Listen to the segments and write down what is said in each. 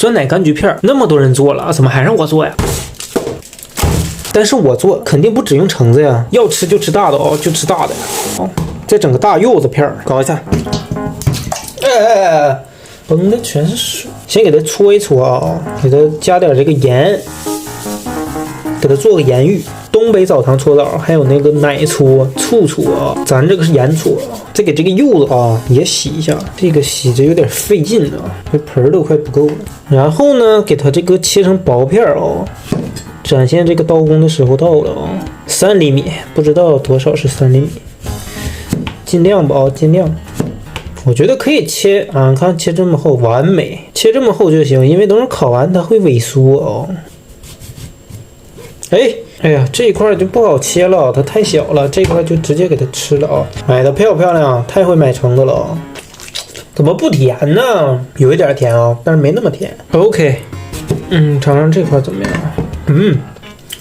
酸奶柑橘片，那么多人做了，怎么还让我做呀？但是我做肯定不只用橙子呀，要吃就吃大的哦，就吃大的。哦，再整个大柚子片搞一下。崩的全是水，先给它搓一搓啊，给它加点这个盐，给它做个盐浴。东北澡堂搓澡，还有那个奶搓、醋搓啊，咱这个是盐搓。再给这个柚子啊也洗一下，这个洗着有点费劲啊，这盆都快不够了。然后呢，给它这个切成薄片啊，展现这个刀工的时候到了啊，3厘米，不知道多少是3厘米，尽量吧啊，尽量。我觉得可以切啊，看切这么厚，完美，切这么厚就行，因为等会烤完它会萎缩哦。哎呀，这一块就不好切了，它太小了，这块就直接给它吃了啊。买的漂不漂亮？太会买橙子了啊！怎么不甜呢？有一点甜啊，但是没那么甜。OK， 尝尝这块怎么样？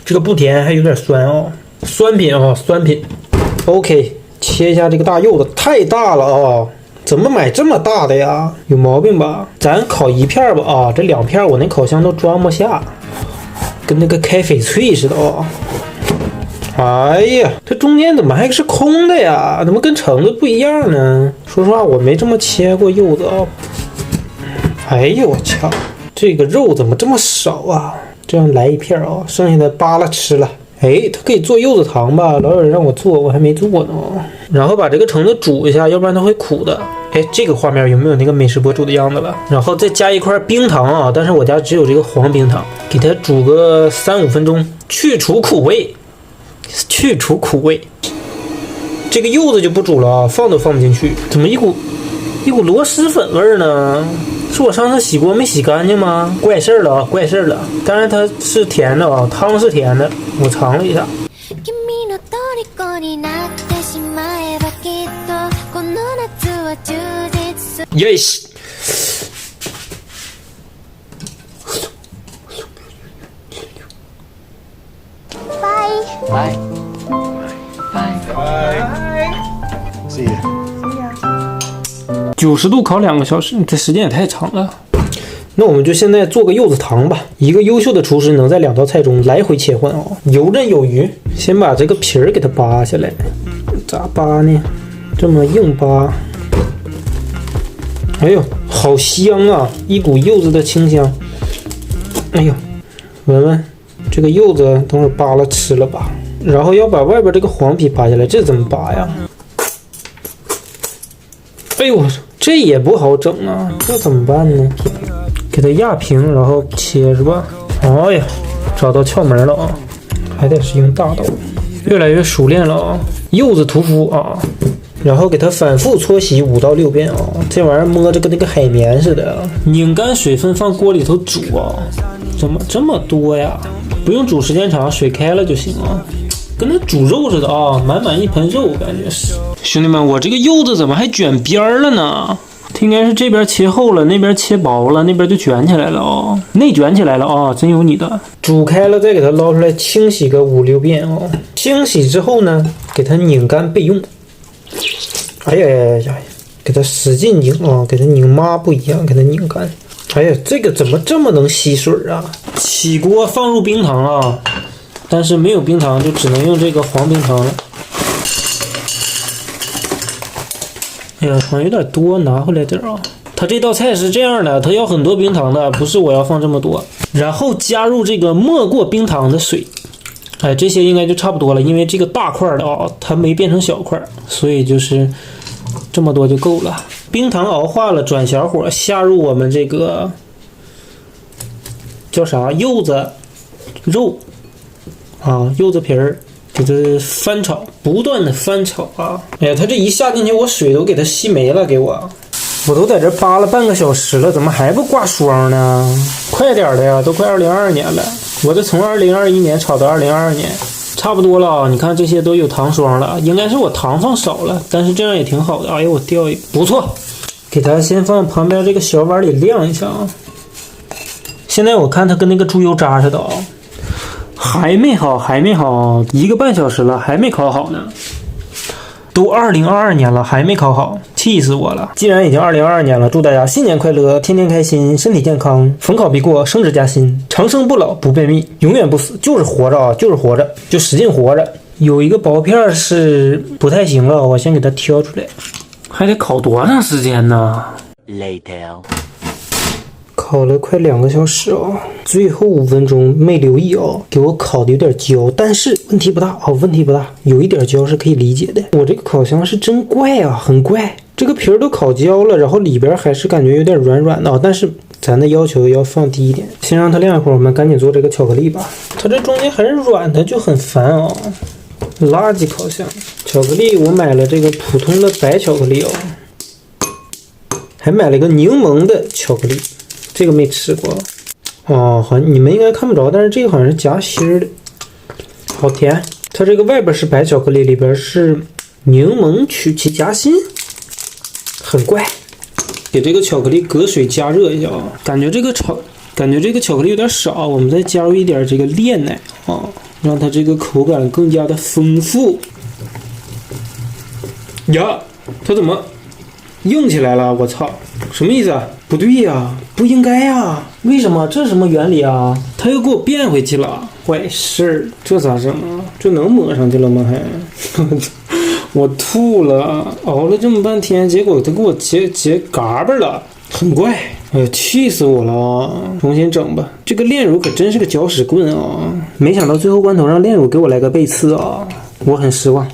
这个不甜，还有点酸哦，酸品啊，酸品。OK， 切一下这个大柚子，太大了啊！怎么买这么大的呀？有毛病吧？咱烤一片吧啊，这2片我那烤箱都装不下。跟那个开翡翠似的哦！哎呀，这中间怎么还是空的呀？怎么跟橙子不一样呢？说实话，我没这么切过柚子哦。哎呦我操，这个肉怎么这么少啊？这样来一片啊，剩下的扒拉吃了。哎，它可以做柚子糖吧？老有人让我做，我还没做呢。然后把这个橙子煮一下，要不然它会苦的。哎，这个画面有没有那个美食博主的样子了？然后再加一块冰糖啊，但是我家只有这个黄冰糖，给它煮个3-5分钟，去除苦味。去除苦味。这个柚子就不煮了啊，放都放不进去。怎么一股螺蛳粉味呢？是我上次洗锅没洗干净吗？怪事儿了啊，怪事儿了。当然它是甜的啊，汤是甜的，我尝了一下。Yes。Bye. See you. 90度烤2个小时，这时间也太长了。那我们就现在做个柚子糖吧。一个优秀的厨师能在2道菜中来回切换哦，游刃有余。先把这个皮儿给它扒下来，咋扒呢？这么硬扒。哎呦，好香啊！一股柚子的清香。哎呦，闻闻这个柚子，等会儿扒了吃了吧。然后要把外边这个黄皮扒下来，这怎么扒呀？哎呦，这也不好整啊，这怎么办呢？给它压平，然后切是吧？哎呀，找到窍门了啊！还得是用大刀，越来越熟练了啊！柚子屠夫啊，然后给它反复搓洗5到6遍啊！这玩意儿摸着跟那个海绵似的。拧干水分放锅里头煮啊！怎么这么多呀？不用煮时间长，水开了就行啊。跟那煮肉似的啊，满满一盆肉，感觉是。兄弟们，我这个柚子怎么还卷边了呢？它应该是这边切厚了，那边切薄了，那边就卷起来了哦，内卷起来了啊，真有你的。煮开了再给它捞出来清洗个5、6遍哦。清洗之后呢，给它拧干备用。哎呀呀呀，给它使劲拧啊，给它拧妈不一样，给它拧干。哎呀，这个怎么这么能吸水啊？起锅放入冰糖啊。但是没有冰糖，就只能用这个黄冰糖了。哎呀，好像有点多，拿回来点啊。它这道菜是这样的，它要很多冰糖的，不是我要放这么多。然后加入这个没过冰糖的水。哎，这些应该就差不多了，因为这个大块的啊，它没变成小块，所以就是这么多就够了。冰糖熬化了，转小火，下入我们这个叫啥柚子肉。啊，柚子皮儿给它翻炒，不断的翻炒啊！哎呀，它这一下进去，我水都给它吸没了，给我都在这扒了半个小时了，怎么还不挂霜呢？快点的呀，都快2022年了，我这从2021年炒到2022年，差不多了啊！你看这些都有糖霜了，应该是我糖放少了，但是这样也挺好的。哎呦，我掉一个，不错，给它先放旁边这个小碗里晾一下啊。现在我看它跟那个猪油渣似的啊。还没好1个半小时了，还没烤好呢。都2022年了，还没烤好。气死我了！既然已经2022年了，祝大家新年快乐，天天开心，身体健康，逢考必过，升职加薪，长生不老，不便秘，永远不死，就是活着啊，就是活着，就使劲活着。有一个薄片是不太行了，我先给它挑出来。还得烤多长时间呢 Later. 烤了快2个小时哦，最后5分钟没留意哦，给我烤的有点焦，但是问题不大哦，问题不大，有一点焦是可以理解的。我这个烤箱是真怪啊，很怪，这个皮儿都烤焦了，然后里边还是感觉有点软软的，但是咱的要求要放低一点，先让它晾一会儿，我们赶紧做这个巧克力吧。它这中间还是软的，就很烦哦。垃圾烤箱，巧克力我买了这个普通的白巧克力哦，还买了个柠檬的巧克力。这个没吃过哦，好像你们应该看不着，但是这个好像是夹心儿的，好甜。它这个外边是白巧克力，里边是柠檬曲奇夹心，很怪。给这个巧克力隔水加热一下啊，感觉这个巧克力有点少，我们再加入一点这个炼奶啊，让它这个口感更加的丰富。呀，它怎么硬起来了？我操，什么意思啊？不对呀，不应该呀，为什么？这是什么原理啊？它又给我变回去了，坏事儿，这咋整啊？这能抹上去了吗？还，我吐了，熬了这么半天，结果它给我结嘎巴了，很怪，哎呦，气死我了啊！重新整吧，这个炼乳可真是个搅屎棍啊！没想到最后关头让炼乳给我来个背刺啊，我很失望。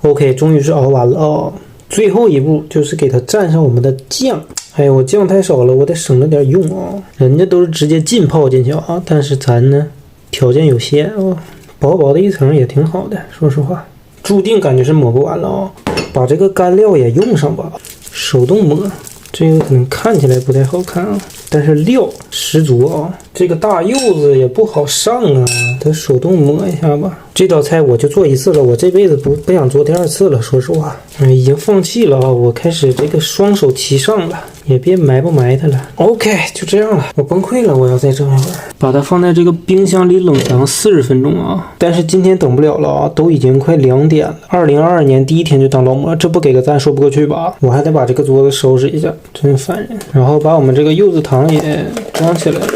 OK， 终于是熬完了哦。最后一步就是给它蘸上我们的酱。哎呦，我酱太少了，我得省着点用哦。人家都是直接浸泡进去啊，但是咱呢，条件有限哦，薄薄的一层也挺好的。说实话，注定感觉是抹不完了哦。把这个干料也用上吧，手动抹。这个可能看起来不太好看啊，但是料十足啊。这个大柚子也不好上啊，得手动抹一下吧。这道菜我就做1次了，我这辈子不想做第2次了。说实话，已经放弃了啊，我开始这个双手齐上了，也别埋不埋汰了。OK， 就这样了，我崩溃了，我要再整一会儿，把它放在这个冰箱里冷藏40分钟啊。但是今天等不了了啊，都已经快2点了。2022年第1天就当劳模，这不给个赞说不过去吧？我还得把这个桌子收拾一下，真烦人。然后把我们这个柚子糖也装起来了，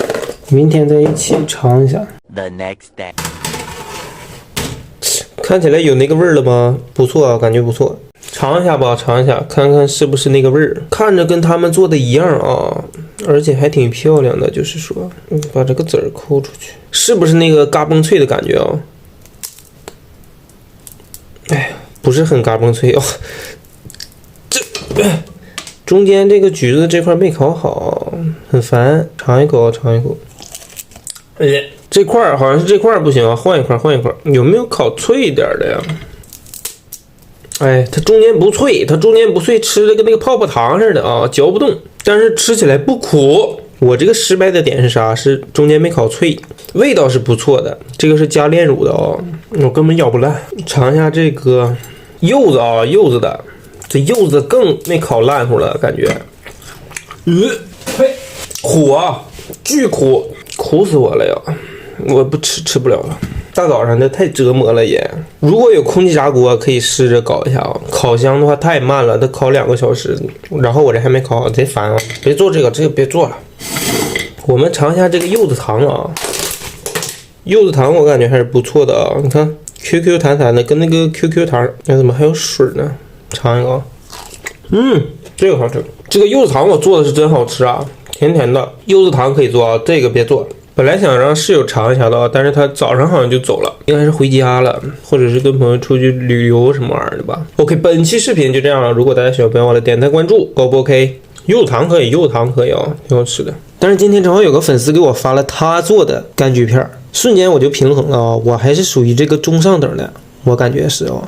明天再一起尝一下。The next day. 看起来有那个味儿了吗？不错啊，感觉不错。尝一下吧，尝一下，看看是不是那个味儿。看着跟他们做的一样啊，而且还挺漂亮的。就是说，把这个籽儿抠出去，是不是那个嘎嘣脆的感觉啊？哎呀，不是很嘎嘣脆哦。这中间这个橘子这块没烤好，很烦。尝一口，尝一口。这块好像是这块不行啊，换一块，有没有烤脆一点的呀？哎，它中间不脆，它中间不脆，吃的跟那个泡泡糖似的啊，嚼不动，但是吃起来不苦。我这个失败的点是啥？是中间没烤脆，味道是不错的。这个是加炼乳的哦，我根本咬不烂。尝一下这个柚子啊，柚子的，这柚子更没烤烂乎了，感觉。嘿，苦啊，巨苦，苦死我了呀！我不吃不了了。大早上的太折磨了也。如果有空气炸锅，可以试着搞一下啊。烤箱的话太慢了，它烤2个小时，然后我这还没烤好，贼烦啊！别做这个别做了。我们尝一下这个柚子糖啊，柚子糖我感觉还是不错的啊。你看 QQ 弹弹的，跟那个 QQ 糖，哎，怎么还有水呢？尝一个啊，这个好吃。这个柚子糖我做的是真好吃啊，甜甜的。柚子糖可以做啊，这个别做。本来想让室友尝一下的，但是他早上好像就走了，应该是回家了，或者是跟朋友出去旅游什么玩意儿的吧。OK， 本期视频就这样了。如果大家喜欢，不要忘了点赞关注。O 不 OK？ 柚子糖可以哦，挺好吃的。但是今天正好有个粉丝给我发了他做的柑橘片，瞬间我就平衡了啊，我还是属于这个中上等的，我感觉是哦。